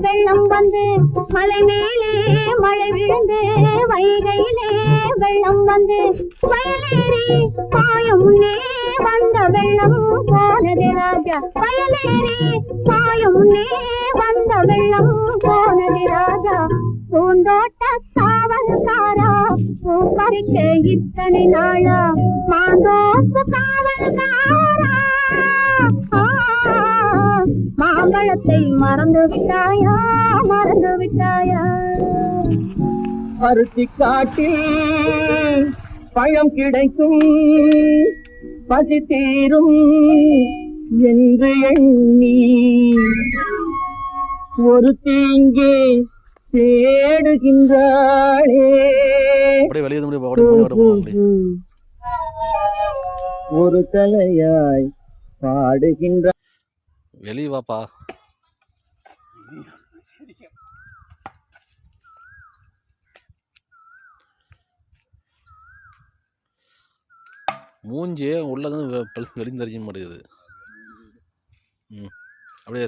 வெள்ளம் வந்து மலை மேலே மழை விழுந்து வைகையிலே வெள்ளம் வந்து வயலேறி பாயும் முன்னே வந்த வெள்ளம் போனது ராஜா வயலேறி பாயும் முன்னே வந்த வெள்ளம் போனது ராஜா பூந்தோட்ட காவல்காரா பூ பறிக்க இத்தனை நாளா மாந்தோப்பு காவல்காரா மாம்பழத்தை மறந்து விட்டாயா மறந்து விட்டாயா பருத்தி காட்டில் பழம் கிடைக்கும் பசி தீரும் என்று எண்ணி ஒரு தீங்கே தேடுகின்றாளே ஒரு தலையாய் பாடுகின்ற வெளியே வாப்பா. மூஞ்சியே உள்ளதும் வெளியும் தெரிஞ்ச மாட்டேங்குது. அப்படியே